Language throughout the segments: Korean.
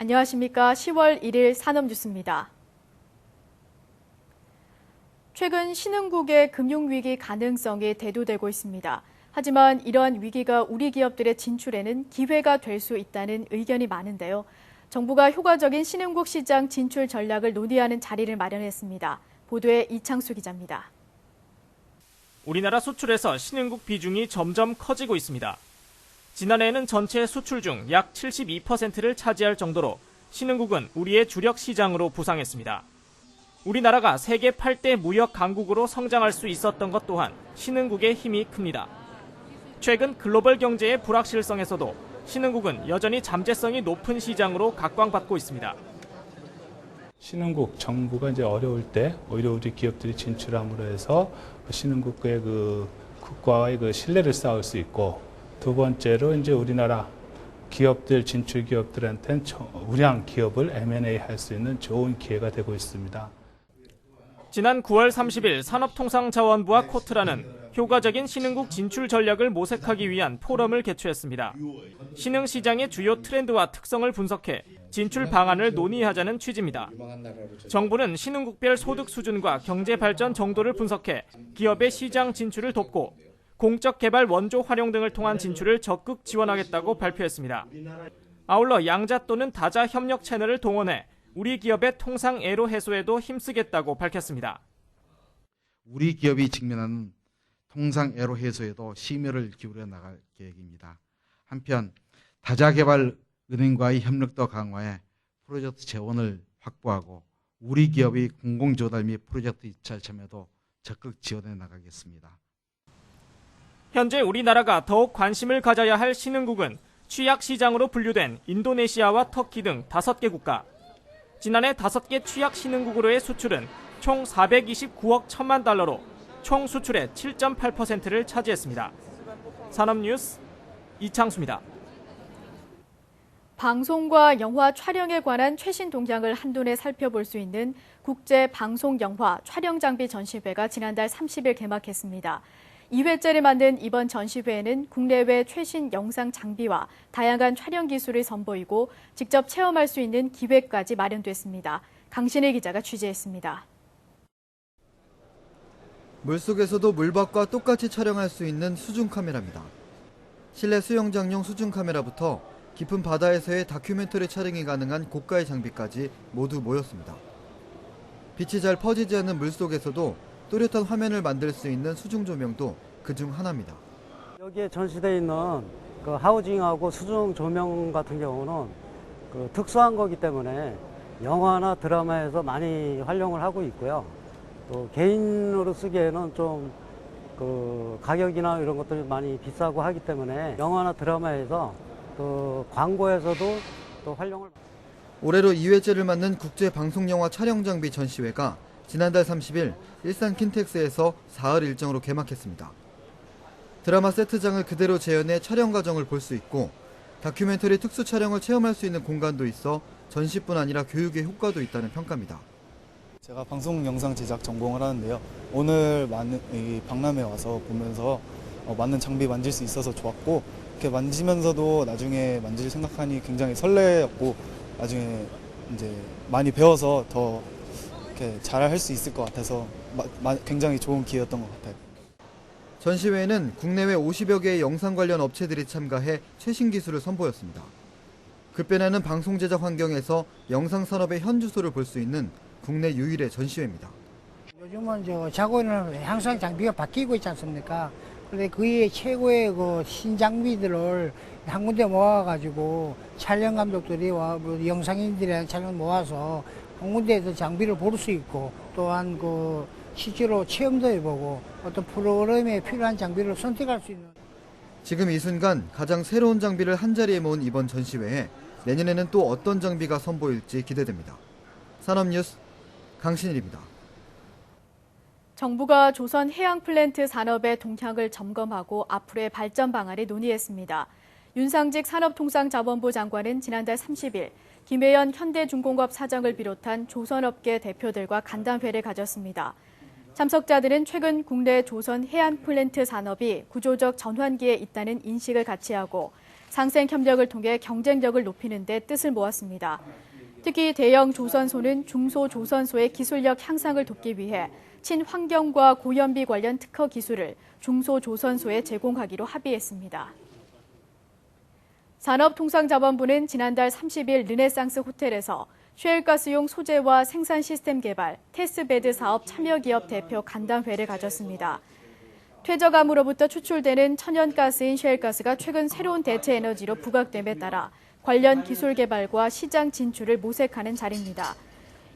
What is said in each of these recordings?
안녕하십니까. 10월 1일 산업뉴스입니다. 최근 신흥국의 금융위기 가능성이 대두되고 있습니다. 하지만 이러한 위기가 우리 기업들의 진출에는 기회가 될 수 있다는 의견이 많은데요. 정부가 효과적인 신흥국 시장 진출 전략을 논의하는 자리를 마련했습니다. 보도에 이창수 기자입니다. 우리나라 수출에서 신흥국 비중이 점점 커지고 있습니다. 지난해에는 전체 수출 중 약 72%를 차지할 정도로 신흥국은 우리의 주력 시장으로 부상했습니다. 우리나라가 세계 8대 무역 강국으로 성장할 수 있었던 것 또한 신흥국의 힘이 큽니다. 최근 글로벌 경제의 불확실성에서도 신흥국은 여전히 잠재성이 높은 시장으로 각광받고 있습니다. 신흥국 정부가 이제 어려울 때 오히려 우리 기업들이 진출함으로 해서 신흥국의 국가와의 신뢰를 쌓을 수 있고, 두 번째로 이제 우리나라 기업들, 진출 기업들한테는 우량 기업을 M&A 할 수 있는 좋은 기회가 되고 있습니다. 지난 9월 30일 산업통상자원부와 코트라는 효과적인 신흥국 진출 전략을 모색하기 위한 포럼을 개최했습니다. 신흥 시장의 주요 트렌드와 특성을 분석해 진출 방안을 논의하자는 취지입니다. 정부는 신흥국별 소득 수준과 경제 발전 정도를 분석해 기업의 시장 진출을 돕고 공적 개발 원조 활용 등을 통한 진출을 적극 지원하겠다고 발표했습니다. 아울러 양자 또는 다자 협력 채널을 동원해 우리 기업의 통상 애로 해소에도 힘쓰겠다고 밝혔습니다. 우리 기업이 직면하는 통상 애로 해소에도 심혈을 기울여 나갈 계획입니다. 한편 다자개발 은행과의 협력도 강화해 프로젝트 재원을 확보하고 우리 기업의 공공조달 및 프로젝트 입찰 참여도 적극 지원해 나가겠습니다. 현재 우리나라가 더욱 관심을 가져야 할 신흥국은 취약 시장으로 분류된 인도네시아와 터키 등 5개 국가. 지난해 5개 취약 신흥국으로의 수출은 총 429억 1천만 달러로 총 수출의 7.8%를 차지했습니다. 산업뉴스 이창수입니다. 방송과 영화 촬영에 관한 최신 동향을 한눈에 살펴볼 수 있는 국제방송영화 촬영장비 전시회가 지난달 30일 개막했습니다. 2회째를 맞는 이번 전시회에는 국내외 최신 영상 장비와 다양한 촬영 기술을 선보이고 직접 체험할 수 있는 기회까지 마련됐습니다. 강신일 기자가 취재했습니다. 물속에서도 물밖과 똑같이 촬영할 수 있는 수중 카메라입니다. 실내 수영장용 수중 카메라부터 깊은 바다에서의 다큐멘터리 촬영이 가능한 고가의 장비까지 모두 모였습니다. 빛이 잘 퍼지지 않는 물속에서도 또렷한 화면을 만들 수 있는 수중 조명도 그중 하나입니다. 여기에 전시되어 있는 그 하우징하고 수중 조명 같은 경우는 그 특수한 거기 때문에 영화나 드라마에서 많이 활용을 하고 있고요. 또 개인으로 쓰기에는 좀 그 가격이나 이런 것들이 많이 비싸고 하기 때문에 영화나 드라마에서 또 광고에서도 또 활용을. 올해로 2회째를 맞는 국제방송영화 촬영장비 전시회가 지난달 30일 일산 킨텍스에서 사흘 일정으로 개막했습니다. 드라마 세트장을 그대로 재현해 촬영 과정을 볼 수 있고 다큐멘터리 특수 촬영을 체험할 수 있는 공간도 있어 전시뿐 아니라 교육에 효과도 있다는 평가입니다. 제가 방송 영상 제작 전공을 하는데요. 오늘 박람회 와서 보면서 많은 장비 만질 수 있어서 좋았고, 이렇게 만지면서도 나중에 만질 생각하니 굉장히 설레었고, 나중에 이제 많이 배워서 더 이렇게 잘할 수 있을 것 같아서 굉장히 좋은 기회였던 것 같아요. 전시회에는 국내외 50여 개의 영상 관련 업체들이 참가해 최신 기술을 선보였습니다. 급변하는 방송 제작 환경에서 영상 산업의 현주소를 볼 수 있는 국내 유일의 전시회입니다. 요즘은 자고는 항상 장비가 바뀌고 있지 않습니까? 그런데 그의 최고의 그 신장비들을 한 군데 모아가지고 촬영 감독들이 영상인들의 촬영 모아서 한 군데에서 장비를 볼 수 있고, 또한 그 실제로 체험도 해보고 어떤 프로그램에 필요한 장비를 선택할 수 있는. 지금 이 순간 가장 새로운 장비를 한자리에 모은 이번 전시회에 내년에는 또 어떤 장비가 선보일지 기대됩니다. 산업뉴스 강신일입니다. 정부가 조선 해양 플랜트 산업의 동향을 점검하고 앞으로의 발전 방안을 논의했습니다. 윤상직 산업통상자원부 장관은 지난달 30일 김혜연 현대중공업 사장을 비롯한 조선업계 대표들과 간담회를 가졌습니다. 참석자들은 최근 국내 조선 해안 플랜트 산업이 구조적 전환기에 있다는 인식을 같이 하고 상생 협력을 통해 경쟁력을 높이는 데 뜻을 모았습니다. 특히 대형 조선소는 중소조선소의 기술력 향상을 돕기 위해 친환경과 고연비 관련 특허 기술을 중소조선소에 제공하기로 합의했습니다. 산업통상자원부는 지난달 30일 르네상스 호텔에서 셰일가스용 소재와 생산 시스템 개발, 테스트베드 사업 참여기업 대표 간담회를 가졌습니다. 퇴적암으로부터 추출되는 천연가스인 셰일가스가 최근 새로운 대체 에너지로 부각됨에 따라 관련 기술 개발과 시장 진출을 모색하는 자리입니다.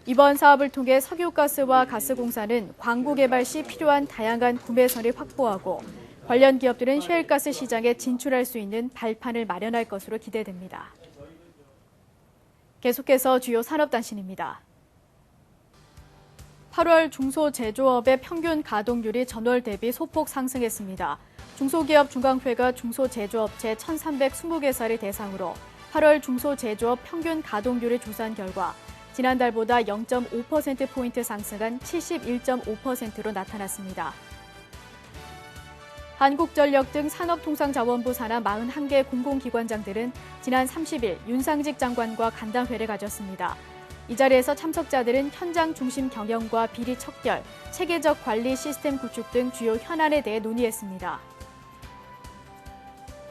이번 사업을 통해 석유가스와 가스공사는 광구 개발 시 필요한 다양한 구매선을 확보하고 관련 기업들은 셰일가스 시장에 진출할 수 있는 발판을 마련할 것으로 기대됩니다. 계속해서 주요 산업단신입니다. 8월 중소제조업의 평균 가동률이 전월 대비 소폭 상승했습니다. 중소기업 중앙회가 중소제조업체 1,320개사를 대상으로 8월 중소제조업 평균 가동률을 조사한 결과 지난달보다 0.5%포인트 상승한 71.5%로 나타났습니다. 한국전력 등 산업통상자원부 산하 41개 공공기관장들은 지난 30일 윤상직 장관과 간담회를 가졌습니다. 이 자리에서 참석자들은 현장 중심 경영과 비리 척결, 체계적 관리 시스템 구축 등 주요 현안에 대해 논의했습니다.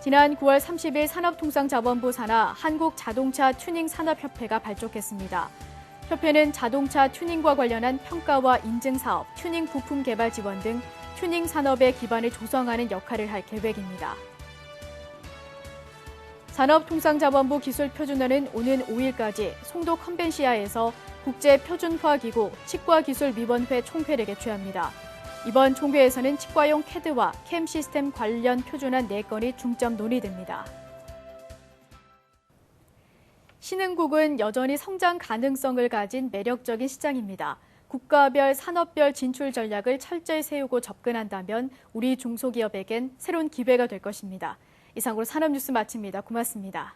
지난 9월 30일 산업통상자원부 산하 한국자동차 튜닝산업협회가 발족했습니다. 협회는 자동차 튜닝과 관련한 평가와 인증 사업, 튜닝 부품 개발 지원 등 튜닝 산업의 기반을 조성하는 역할을 할 계획입니다. 산업통상자원부 기술표준화는 오는 5일까지 송도 컨벤시아에서 국제표준화기구 치과기술위원회 총회를 개최합니다. 이번 총회에서는 치과용 캐드와 캠 시스템 관련 표준안 4건이 중점 논의됩니다. 신흥국은 여전히 성장 가능성을 가진 매력적인 시장입니다. 국가별, 산업별 진출 전략을 철저히 세우고 접근한다면 우리 중소기업에겐 새로운 기회가 될 것입니다. 이상으로 산업뉴스 마칩니다. 고맙습니다.